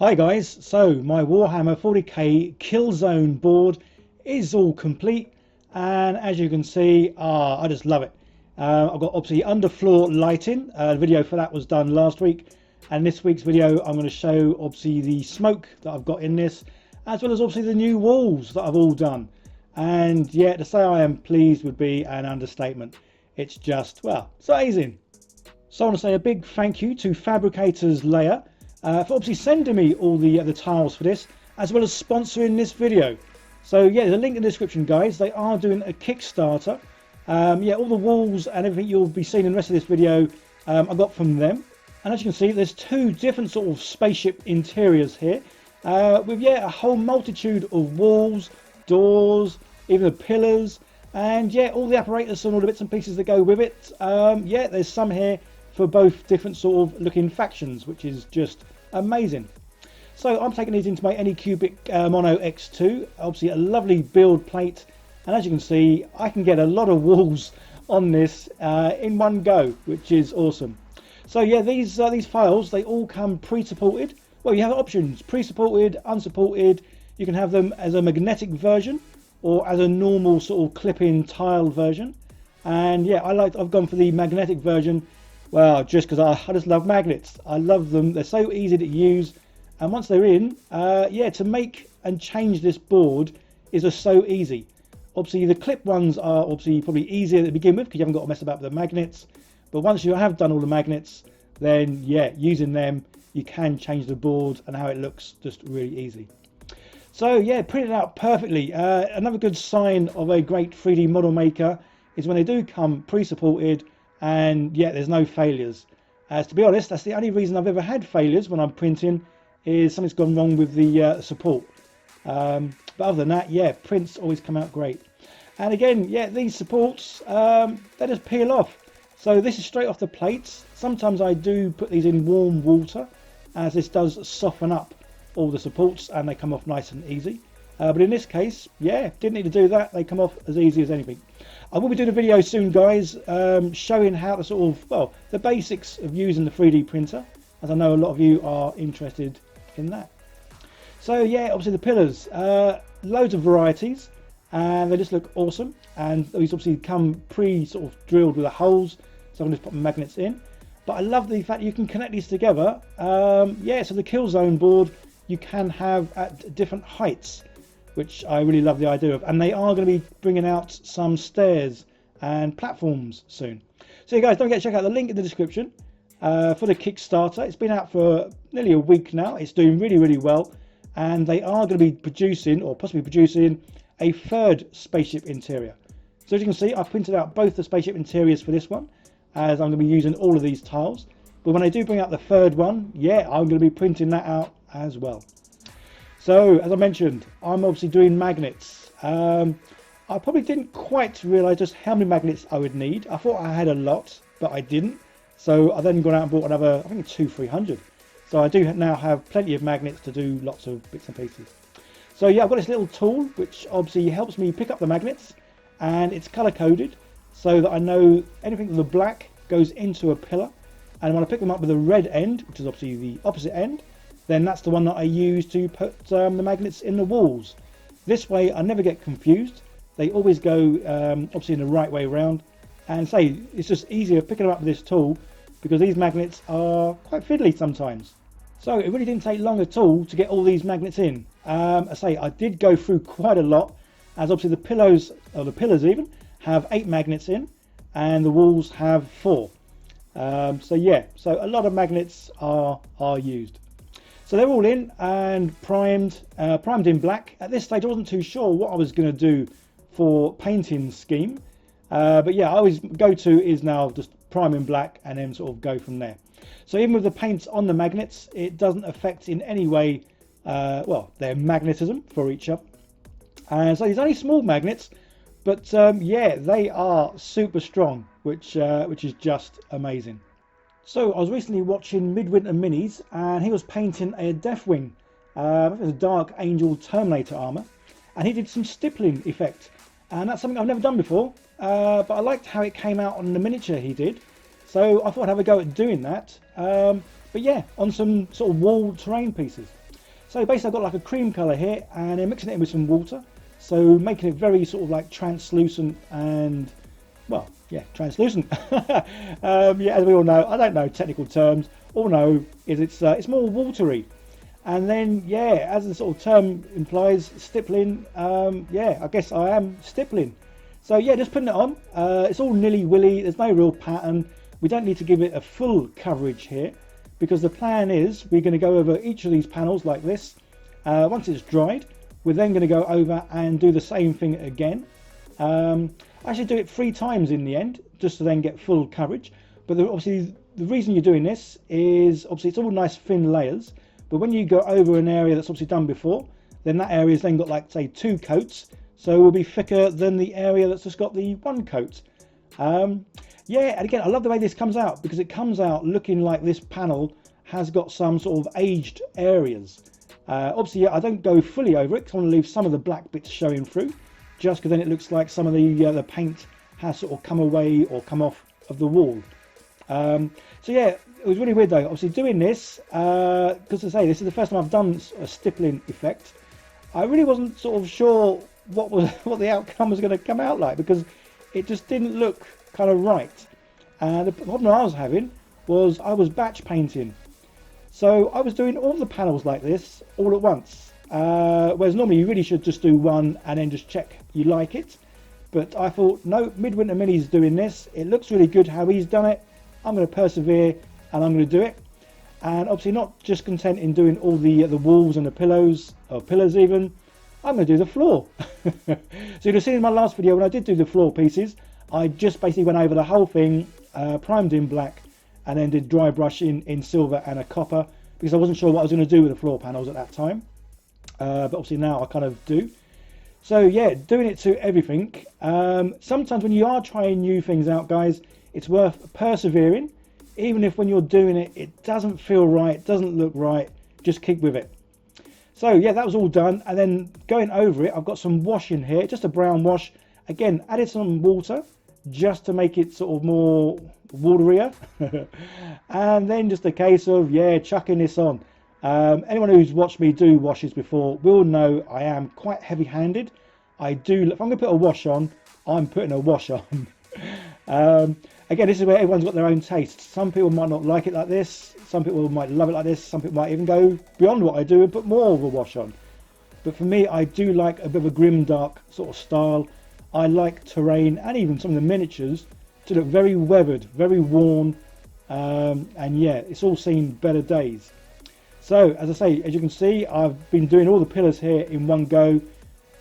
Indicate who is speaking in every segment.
Speaker 1: Hi guys, so my Warhammer 40k Killzone board is all complete, and as you can see, I just love it. I've got obviously underfloor lighting. The video for that was done last week, and this week's video I'm going to show obviously the smoke that I've got in this, as well as obviously the new walls that I've all done. And yeah, to say I am pleased would be an understatement. It's just, well, it's amazing. So I want to say a big thank you to Fabricators Layer for obviously sending me all the tiles for this, as well as sponsoring this video. So yeah, there's a link in the description, guys. They are doing a Kickstarter. Yeah, all the walls and everything you'll be seeing in the rest of this video I got from them. And as you can see, there's two different sort of spaceship interiors here, with yeah, a whole multitude of walls, doors, even the pillars, and yeah, all the apparatus and all the bits and pieces that go with it. Yeah, there's some here for both different sort of looking factions, which is just amazing. So I'm taking these into my Anycubic Mono X2, obviously a lovely build plate, and as you can see, I can get a lot of walls on this in one go, which is awesome. So yeah, these files, they all come pre-supported. Well, you have options: pre-supported, unsupported. You can have them as a magnetic version or as a normal sort of clip-in tile version. And yeah, I've gone for the magnetic version. Well, just because I just love magnets. I love them. They're so easy to use, and once they're in, yeah, to make and change this board is just so easy. Obviously, the clip ones are obviously probably easier to begin with because you haven't got to mess about with the magnets. But once you have done all the magnets, then yeah, using them, you can change the board and how it looks just really easy. So yeah, printed out perfectly. Another good sign of a great 3D model maker is when they do come pre-supported. And yeah, there's no failures. As to be honest, that's the only reason I've ever had failures when I'm printing, is something's gone wrong with the support. But other than that, yeah, prints always come out great. And again, yeah, these supports, they just peel off. So this is straight off the plates. Sometimes I do put these in warm water, as this does soften up all the supports and they come off nice and easy. But in this case, yeah, didn't need to do that. They come off as easy as anything. I will be doing a video soon, guys, showing how to sort of, well, the basics of using the 3D printer, as I know a lot of you are interested in that. So yeah, obviously the pillars, loads of varieties, and they just look awesome. And these obviously come sort of drilled with the holes, so I can just put magnets in. But I love the fact you can connect these together. Yeah, so the Killzone board you can have at different heights, which I really love the idea of. And they are going to be bringing out some stairs and platforms soon. So you guys, don't forget to check out the link in the description for the Kickstarter. It's been out for nearly a week now. It's doing really, really well. And they are going to be producing, or possibly producing, a third spaceship interior. So as you can see, I've printed out both the spaceship interiors for this one, as I'm going to be using all of these tiles. But when I do bring out the third one, yeah, I'm going to be printing that out as well. So, as I mentioned, I'm obviously doing magnets. I probably didn't quite realise just how many magnets I would need. I thought I had a lot, but I didn't. So I then gone out and bought another, I think 300. So I do now have plenty of magnets to do lots of bits and pieces. So yeah, I've got this little tool which obviously helps me pick up the magnets, and it's colour coded so that I know anything with the black goes into a pillar, and when I pick them up with the red end, which is obviously the opposite end, then that's the one that I use to put the magnets in the walls. This way I never get confused. They always go obviously in the right way around, and say it's just easier picking them up with this tool because these magnets are quite fiddly sometimes. So it really didn't take long at all to get all these magnets in. I say I did go through quite a lot, as obviously the pillows, or the pillars even, have 8 magnets in, and the walls have 4. So yeah, so a lot of magnets are used. So they're all in and primed in black. At this stage I wasn't too sure what I was going to do for painting scheme, but yeah, I always go-to is now just prime in black and then sort of go from there. So even with the paints on the magnets, it doesn't affect in any way well, their magnetism for each other. And so these only small magnets, but yeah, they are super strong, which is just amazing. So I was recently watching Midwinter Minis, and he was painting a Deathwing, it was a Dark Angel Terminator armour, and he did some stippling effect, and that's something I've never done before, but I liked how it came out on the miniature he did, so I thought I'd have a go at doing that, but yeah, on some sort of wall terrain pieces. So basically I've got like a cream colour here, and then mixing it in with some water, so making it very sort of like translucent and, well, yeah, translucent. Yeah, as we all know, I don't know technical terms. All I know is it's more watery. And then, yeah, as the sort of term implies, stippling, yeah, I guess I am stippling. So yeah, just putting it on. It's all nilly-willy, there's no real pattern. We don't need to give it a full coverage here, because the plan is we're going to go over each of these panels like this. Once it's dried, we're then going to go over and do the same thing again. I actually do it 3 times in the end, just to then get full coverage. But obviously the reason you're doing this is, obviously it's all nice thin layers, but when you go over an area that's obviously done before, then that area's then got like, say, 2 coats, so it will be thicker than the area that's just got the 1 coat. Yeah, and again, I love the way this comes out, because it comes out looking like this panel has got some sort of aged areas. Obviously, yeah, I don't go fully over it, because I want to leave some of the black bits showing through, just because then it looks like some of the paint has sort of come away or come off of the wall. So yeah, it was really weird though, obviously doing this, because as I say, this is the first time I've done a stippling effect. I really wasn't sort of sure what the outcome was going to come out like, because it just didn't look kind of right. The problem I was having was I was batch painting. So I was doing all the panels like this all at once, whereas normally you really should just do one and then just check you like it. But I thought, no, Midwinter Mini's doing this. It looks really good how he's done it. I'm going to persevere and I'm going to do it. And obviously not just content in doing all the walls and the pillows, or pillars even, I'm going to do the floor. So you'll see in my last video when I did do the floor pieces, I just basically went over the whole thing, primed in black, and then did dry brush in silver and a copper, because I wasn't sure what I was going to do with the floor panels at that time. But obviously now I kind of do. So yeah, doing it to everything. Sometimes when you are trying new things out, guys, it's worth persevering. Even if when you're doing it, it doesn't feel right, doesn't look right, just keep with it. So yeah, that was all done. And then going over it, I've got some wash in here, just a brown wash. Again, added some water just to make it sort of more waterier. And then just a case of, yeah, chucking this on. Anyone who's watched me do washes before will know I am quite heavy-handed. I do, if I'm going to put a wash on, I'm putting a wash on. Again, this is where everyone's got their own taste. Some people might not like it like this. Some people might love it like this. Some people might even go beyond what I do and put more of a wash on. But for me, I do like a bit of a grim dark sort of style. I like terrain and even some of the miniatures to look very weathered, very worn. And yeah, it's all seen better days. So as I say, as you can see, I've been doing all the pillars here in one go.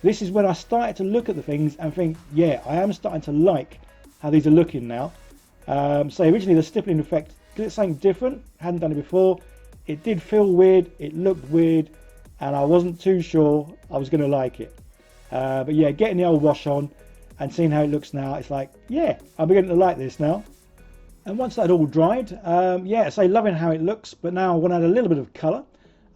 Speaker 1: This is when I started to look at the things and think, yeah, I am starting to like how these are looking now. So originally the stippling effect, because it's something different, hadn't done it before, it did feel weird, it looked weird, and I wasn't too sure I was going to like it. But yeah, getting the old wash on and seeing how it looks now, it's like, yeah, I'm beginning to like this now. And once that all dried, yeah, so loving how it looks, but now I want to add a little bit of colour.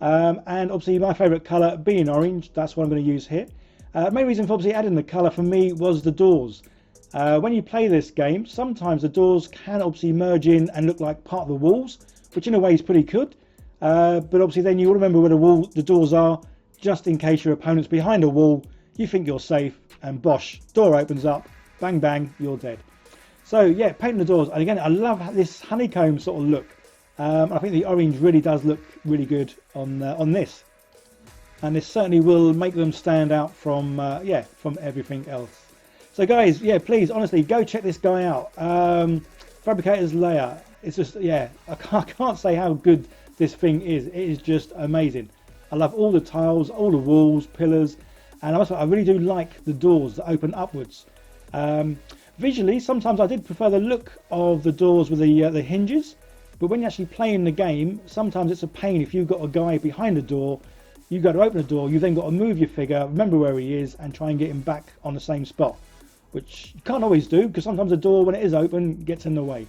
Speaker 1: And obviously my favourite colour being orange, that's what I'm going to use here. The main reason for obviously adding the colour for me was the doors. When you play this game, sometimes the doors can obviously merge in and look like part of the walls, which in a way is pretty good. But obviously then you remember where the doors are, just in case your opponent's behind a wall, you think you're safe, and bosh, door opens up, bang bang, you're dead. So yeah, painting the doors, and again, I love this honeycomb sort of look. I think the orange really does look really good on this, and this certainly will make them stand out from yeah, from everything else. So guys, yeah, please, honestly, go check this guy out. Fabricator's Lair. It's just, yeah, I can't say how good this thing is. It is just amazing. I love all the tiles, all the walls, pillars, and also I really do like the doors that open upwards. Visually, sometimes I did prefer the look of the doors with the hinges, but when you're actually playing the game, sometimes it's a pain if you've got a guy behind the door, you've got to open the door, you've then got to move your figure, remember where he is, and try and get him back on the same spot, which you can't always do, because sometimes the door, when it is open, gets in the way.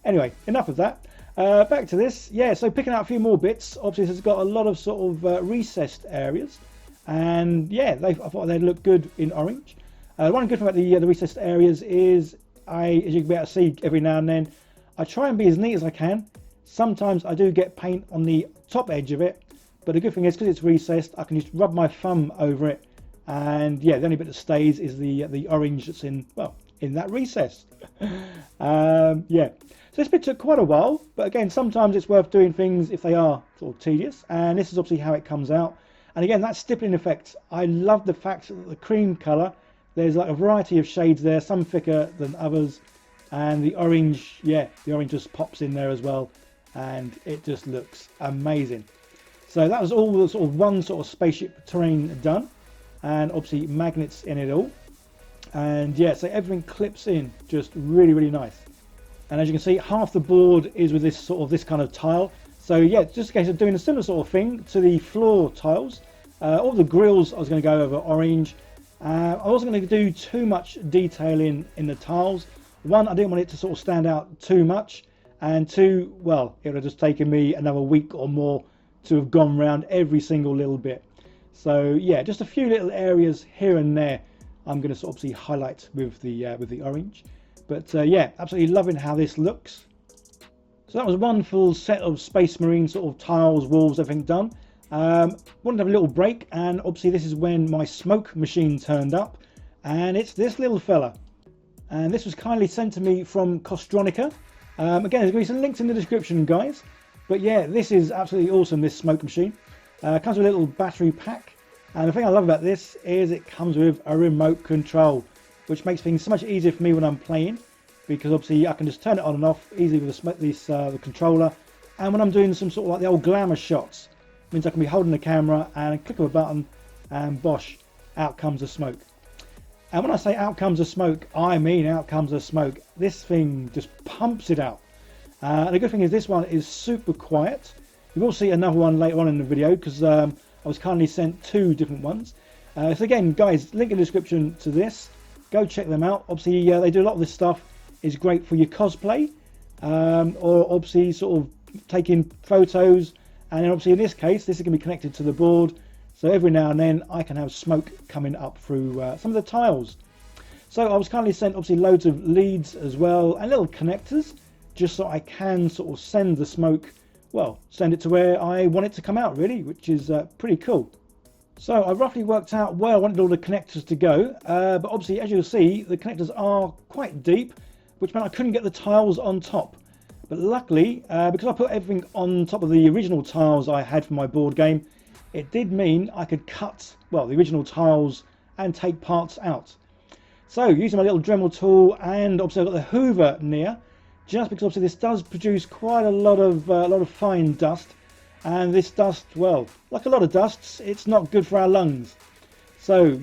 Speaker 1: Anyway, enough of that. Back to this. Yeah, so picking out a few more bits. Obviously, it's got a lot of sort of recessed areas, and yeah, I thought they'd look good in orange. One good thing about the recessed areas is, as you can be able to see every now and then, I try and be as neat as I can. Sometimes I do get paint on the top edge of it, But the good thing is, because it's recessed, I can just rub my thumb over it, and yeah, the only bit that stays is the orange that's in, well, in that recess. Yeah, so this bit took quite a while, but again, sometimes it's worth doing things if they are sort of tedious, and this is obviously how it comes out. And again, that stippling effect, I love the fact that the cream colour, there's like a variety of shades there, some thicker than others, and the orange, yeah, the orange just pops in there as well, and it just looks amazing. So that was all the sort of one sort of spaceship terrain done, and obviously magnets in it all. And yeah, so everything clips in just really, really nice. And as you can see, half the board is with this kind of tile. So yeah, just a case of doing a similar sort of thing to the floor tiles. All the grills I was going to go over orange. I wasn't going to do too much detailing in the tiles. One, I didn't want it to sort of stand out too much, and two, well, it would have just taken me another week or more to have gone around every single little bit. So yeah, just a few little areas here and there I'm going to sort of obviously highlight with the orange. But yeah, absolutely loving how this looks. So that was one full set of Space Marine sort of tiles, walls, everything done. Wanted to have a little break, and obviously this is when my smoke machine turned up, and it's this little fella. And this was kindly sent to me from Kostronica. Again, there's going to be some links in the description, guys. But yeah, this is absolutely awesome, this smoke machine. Comes with a little battery pack. And the thing I love about this is it comes with a remote control, which makes things so much easier for me when I'm playing, because obviously I can just turn it on and off easily with the controller. And when I'm doing some sort of like the old glamour shots, it means I can be holding the camera and click of a button and bosh, out comes the smoke. And when I say out comes the smoke, I mean out comes the smoke. This thing just pumps it out. And the good thing is this one is super quiet. You will see another one later on in the video, because I was kindly sent 2 different ones. So again, guys, link in the description to this. Go check them out. Obviously, they do a lot of this stuff. Is great for your cosplay, or obviously sort of taking photos. And then obviously in this case, this is going to be connected to the board. So every now and then I can have smoke coming up through some of the tiles. So I was kindly sent obviously loads of leads as well, and little connectors, just so I can sort of send the smoke, well, send it to where I want it to come out really, which is pretty cool. So I roughly worked out where I wanted all the connectors to go, but obviously as you'll see, the connectors are quite deep, which meant I couldn't get the tiles on top. But luckily, because I put everything on top of the original tiles I had for my board game, it did mean I could cut, well, the original tiles and take parts out. So using my little Dremel tool, and obviously I've got the Hoover near, just because obviously this does produce quite a lot of fine dust, and this dust, well, like a lot of dusts, it's not good for our lungs. So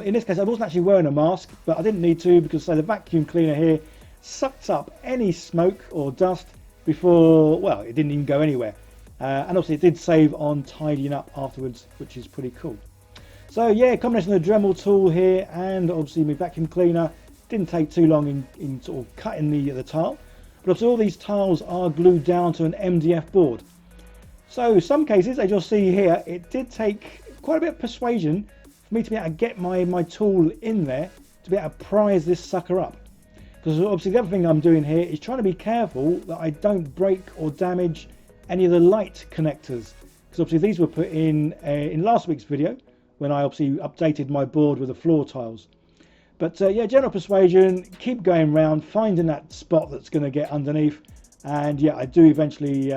Speaker 1: in this case I wasn't actually wearing a mask, but I didn't need to, because say the vacuum cleaner here sucked up any smoke or dust before, well, it didn't even go anywhere. And obviously it did save on tidying up afterwards, which is pretty cool. So yeah, combination of the Dremel tool here and obviously my vacuum cleaner didn't take too long in sort of cutting the tile. But obviously all these tiles are glued down to an MDF board. So some cases, as you'll see here, it did take quite a bit of persuasion for me to be able to get my tool in there to be able to prise this sucker up. Because obviously the other thing I'm doing here is trying to be careful that I don't break or damage any of the light connectors, because obviously these were put in last week's video when I obviously updated my board with the floor tiles. But yeah, general persuasion, keep going round, finding that spot that's going to get underneath, and yeah, I do eventually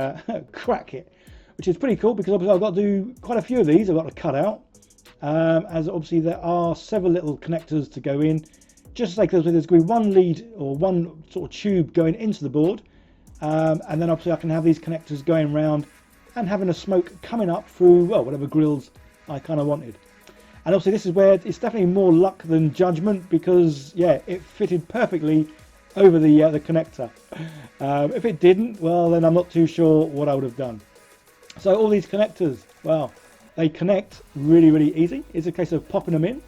Speaker 1: crack it, which is pretty cool, because obviously I've got to do quite a few of these. I've got to cut out, as obviously there are several little connectors to go in, just to say, because there's going to be one lead or one sort of tube going into the board. And then obviously I can have these connectors going round and having a smoke coming up through, well, whatever grills I kind of wanted. And obviously this is where it's definitely more luck than judgment, because yeah, it fitted perfectly over the connector. If it didn't, well, then I'm not too sure what I would have done. So all these connectors, well, they connect really, really easy. It's a case of popping them in.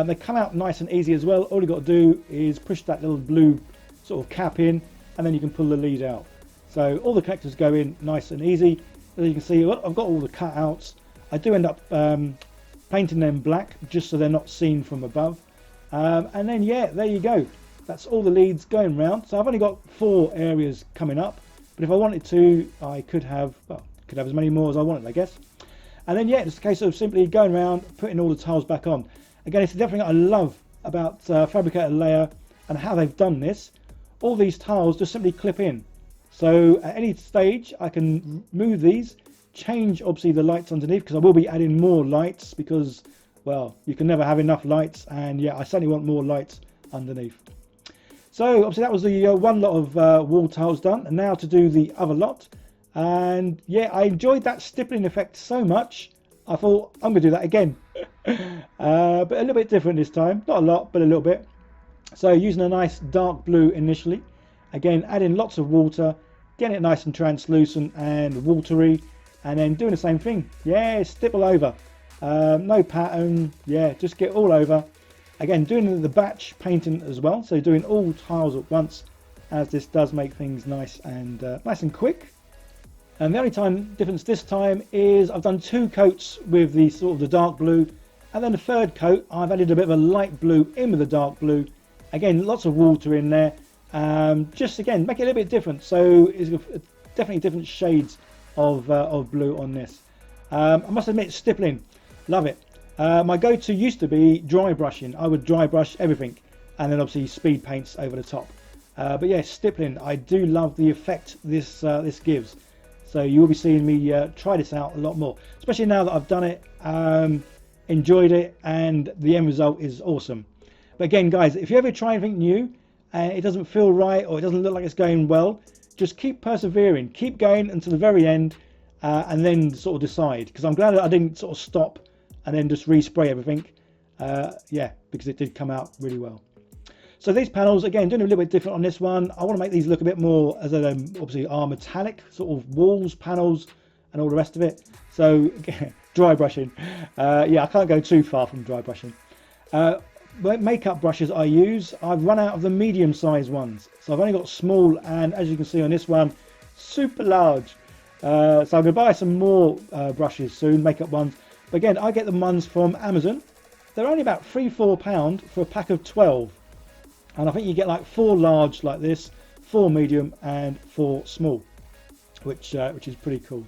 Speaker 1: They come out nice and easy as well. All you've got to do is push that little blue sort of cap in, and then you can pull the lead out. So all the connectors go in nice and easy. As you can see, I've got all the cutouts. I do end up painting them black just so they're not seen from above. And then yeah, there you go. That's all the leads going round. So I've only got 4 areas coming up, but if I wanted to, I could have, well, could have as many more as I wanted, I guess. And then yeah, it's a case of simply going around putting all the tiles back on. Again, it's definitely what I love about Fabricator Layer and how they've done this. All these tiles just simply clip in, so at any stage I can move these, change obviously the lights underneath, because I will be adding more lights, because well, you can never have enough lights, and yeah, I certainly want more lights underneath. So obviously that was the one lot of wall tiles done, and now to do the other lot. And yeah, I enjoyed that stippling effect so much, I thought I'm going to do that again. But a little bit different this time, not a lot, but a little bit. So using a nice dark blue initially, again adding lots of water, getting it nice and translucent and watery, and then doing the same thing. Yeah, stipple over, no pattern, yeah, just get all over. Again, doing the batch painting as well, so doing all tiles at once, as this does make things nice and quick. And the only difference this time is I've done 2 coats with the sort of the dark blue, and then the third coat I've added a bit of a light blue in with the dark blue. Again, lots of water in there, just again make it a little bit different. So it's definitely different shades of blue on this. I must admit, stippling, love it. My go-to used to be dry brushing. I would dry brush everything, and then obviously speed paints over the top. But yeah, stippling, I do love the effect this gives. So you will be seeing me try this out a lot more, especially now that I've done it, enjoyed it, and the end result is awesome. But again, guys, if you ever try anything new and it doesn't feel right, or it doesn't look like it's going well, just keep persevering, keep going until the very end, and then sort of decide. Because I'm glad that I didn't sort of stop and then just respray everything. Yeah, because it did come out really well. So these panels, again, doing a little bit different on this one. I want to make these look a bit more as obviously are metallic sort of walls, panels, and all the rest of it. So dry brushing. Yeah, I can't go too far from dry brushing. Makeup brushes I use, I've run out of the medium sized ones, so I've only got small, and as you can see on this one, super large. So I'm going to buy some more brushes soon, makeup ones. But again, I get the ones from Amazon. They're only about £3–4 for a pack of 12, and I think you get like 4 large like this, 4 medium, and 4 small, which is pretty cool.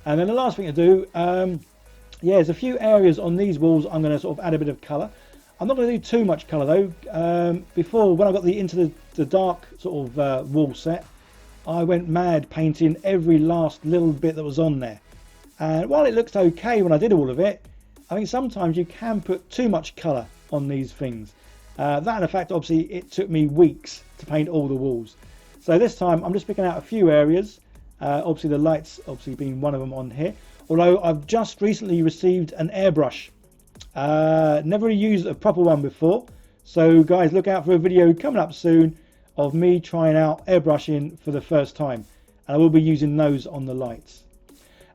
Speaker 1: And then the last thing to do, yeah, there's a few areas on these walls I'm going to sort of add a bit of colour. I'm not going to do too much colour though. Before, when I got into the dark sort of wall set, I went mad painting every last little bit that was on there. And while it looked okay when I did all of it, I think sometimes you can put too much colour on these things. That and the fact, obviously, it took me weeks to paint all the walls. So this time I'm just picking out a few areas. Obviously the lights obviously being one of them on here. Although I've just recently received an airbrush. Never used a proper one before, so guys, look out for a video coming up soon of me trying out airbrushing for the first time, and I will be using those on the lights.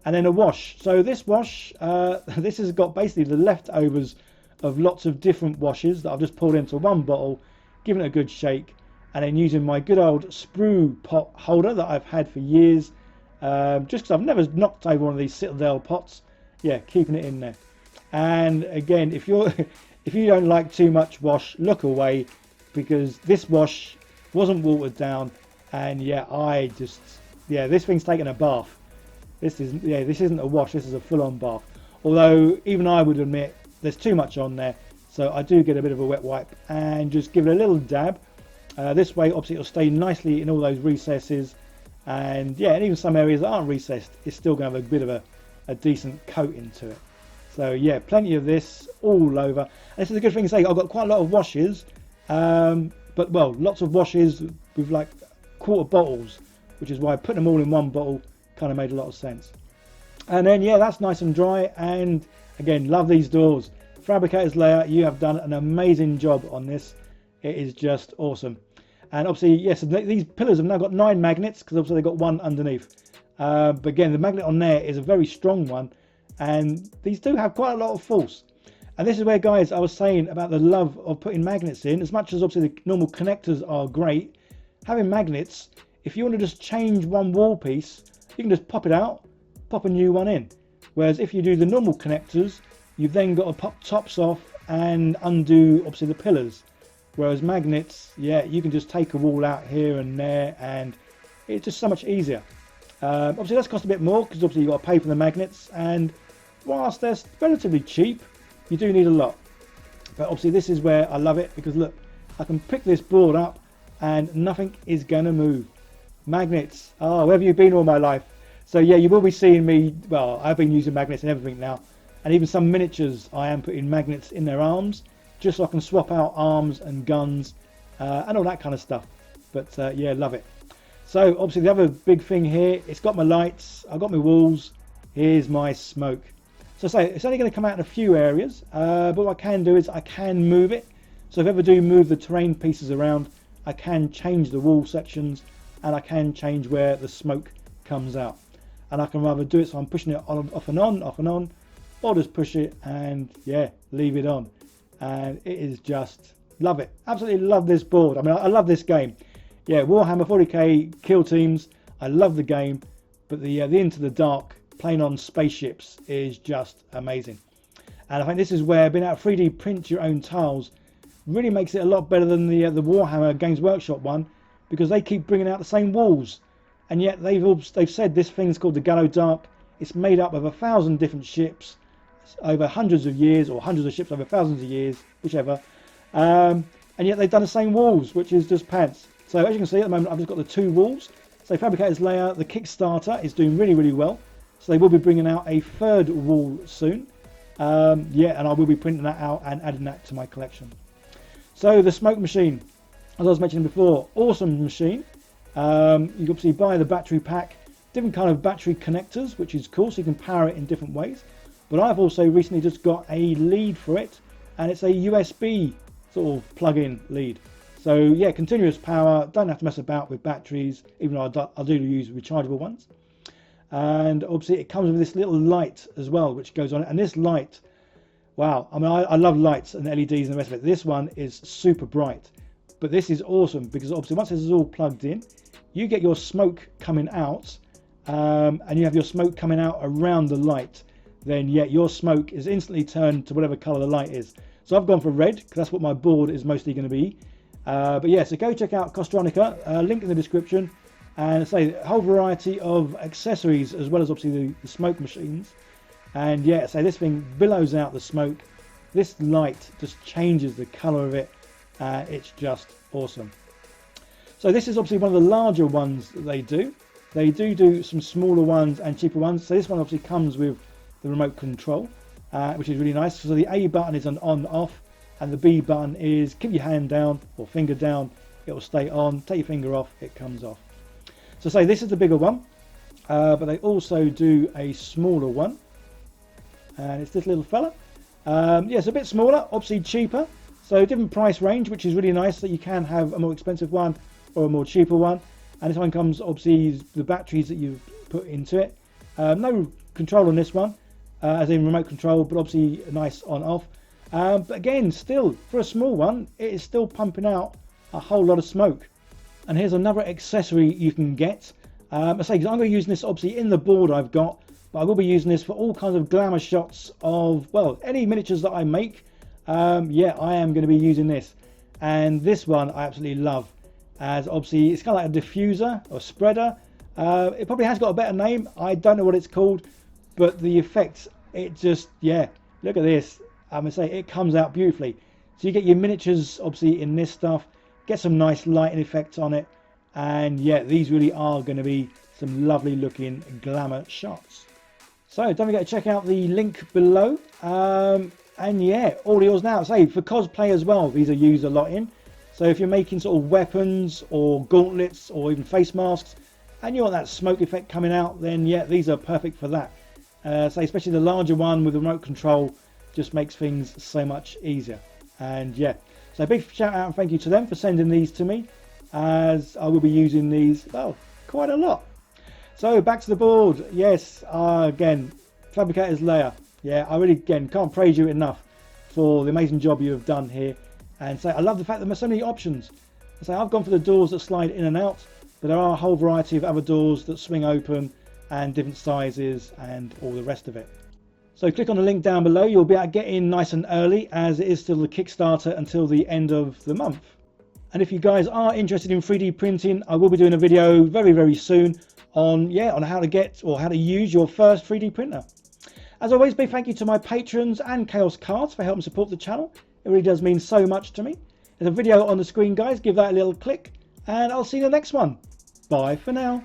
Speaker 1: And then a wash. So this wash, this has got basically the leftovers of lots of different washes that I've just poured into one bottle, given it a good shake, and then using my good old sprue pot holder that I've had for years, just because I've never knocked over one of these Citadel pots. Yeah, keeping it in there. And again, if you don't like too much wash, look away, because this wash wasn't watered down, and yeah, this thing's taken a bath. This isn't a wash, this is a full-on bath. Although even I would admit there's too much on there, so I do get a bit of a wet wipe and just give it a little dab. This way obviously it'll stay nicely in all those recesses, and yeah, and even some areas that aren't recessed, it's still going to have a bit of a decent coating to it. So yeah, plenty of this all over. And this is a good thing to say, I've got quite a lot of washes, but well, lots of washes with like quarter bottles, which is why putting them all in one bottle kind of made a lot of sense. And then yeah, that's nice and dry. And again, love these doors. Fabricator's Layer, you have done an amazing job on this. It is just awesome. And obviously, yes, these pillars have now got 9 magnets, because obviously they've got one underneath. But again, the magnet on there is a very strong one, and these do have quite a lot of force. And this is where, guys, I was saying about the love of putting magnets in. As much as obviously the normal connectors are great, having magnets, if you want to just change one wall piece, you can just pop it out, pop a new one in. Whereas if you do the normal connectors, you've then got to pop tops off and undo obviously the pillars. Whereas magnets, yeah, you can just take a wall out here and there, and it's just so much easier. Obviously, that's cost a bit more, because obviously you've got to pay for the magnets, and whilst they're relatively cheap, you do need a lot. But obviously this is where I love it, because look, I can pick this board up and nothing is going to move. Magnets. Oh, where have you been all my life? So yeah, you will be seeing me, well, I've been using magnets and everything now. And even some miniatures, I am putting magnets in their arms, just so I can swap out arms and guns and all that kind of stuff. But yeah, love it. So obviously the other big thing here, it's got my lights, I've got my walls, here's my smoke. So say it's only going to come out in a few areas, but what I can do is I can move it. So if I ever do move the terrain pieces around, I can change the wall sections, and I can change where the smoke comes out. And I can rather do it so I'm pushing it on, off and on, or just push it and yeah, leave it on. And it is just, love it. Absolutely love this board. I mean, I love this game. Yeah, Warhammer 40k Kill Teams, I love the game, but the Into the Dark, playing on spaceships, is just amazing. And I think this is where being able to 3D print your own tiles really makes it a lot better than the Warhammer Games Workshop one, because they keep bringing out the same walls, and yet they've said this thing's called the Gallowdark. It's made up of 1,000 different ships over hundreds of years, or hundreds of ships over thousands of years, whichever, and yet they've done the same walls, which is just pants. So as you can see at the moment, I've just got the 2 walls. So Fabricators Layer, the Kickstarter is doing really, really well. So they will be bringing out a 3rd wall soon. Yeah, and I will be printing that out and adding that to my collection. So the smoke machine, as I was mentioning before, awesome machine. You can obviously buy the battery pack, different kind of battery connectors, which is cool, so you can power it in different ways. But I've also recently just got a lead for it, and it's a USB sort of plug-in lead. So yeah, continuous power, don't have to mess about with batteries, even though I do use rechargeable ones. And obviously it comes with this little light as well, which goes on it. And this light, wow, I mean, I love lights and LEDs and the rest of it. This one is super bright, but this is awesome because obviously once this is all plugged in, you get your smoke coming out, and you have your smoke coming out around the light. Then yeah, your smoke is instantly turned to whatever color the light is. So I've gone for red because that's what my board is mostly going to be. But yeah, so go check out Kostronica, link in the description, and say a whole variety of accessories as well as obviously the smoke machines. And yeah, so this thing billows out the smoke. This light just changes the color of it. It's just awesome. So this is obviously one of the larger ones that they do. They do some smaller ones and cheaper ones. So this one obviously comes with the remote control, which is really nice. So the A button is an on-off, and the B button is keep your hand down or finger down, it will stay on. Take your finger off, it comes off. So say this is the bigger one, but they also do a smaller one, and it's this little fella. Yeah, it's a bit smaller, obviously cheaper, so different price range, which is really nice, that you can have a more expensive one or a more cheaper one. And this one comes obviously the batteries that you've put into it. No control on this one, as in remote control, but obviously a nice on-off. But again, still for a small one, it is still pumping out a whole lot of smoke. And here's another accessory you can get. I say, 'cause I'm going to use this obviously in the board I've got, but I will be using this for all kinds of glamour shots of, well, any miniatures that I make. Yeah, I am going to be using this, and this one I absolutely love, as obviously it's kind of like a diffuser or spreader. It probably has got a better name, I don't know what it's called, but the effect, it just, yeah, look at this. I'm going to say it comes out beautifully. So you get your miniatures obviously in this stuff, get some nice lighting effects on it, and yeah, these really are going to be some lovely looking glamour shots. So don't forget to check out the link below, and yeah, all yours now. Say for cosplay as well, these are used a lot in. So if you're making sort of weapons or gauntlets or even face masks, and you want that smoke effect coming out, then yeah, these are perfect for that. So especially the larger one with the remote control just makes things so much easier. And yeah, so a big shout out and thank you to them for sending these to me, as I will be using these, well, quite a lot. So back to the board. Yes, again, Fabricators Layer. Yeah, I really, again, can't praise you enough for the amazing job you have done here. And so I love the fact that there's so many options. So I've gone for the doors that slide in and out, but there are a whole variety of other doors that swing open and different sizes and all the rest of it. So click on the link down below. You'll be able to get in nice and early, as it is still the Kickstarter until the end of the month. And if you guys are interested in 3D printing, I will be doing a video very, very soon on how to get or how to use your first 3D printer. As always, big thank you to my patrons and Chaos Cards for helping support the channel. It really does mean so much to me. There's a video on the screen, guys. Give that a little click, and I'll see you in the next one. Bye for now.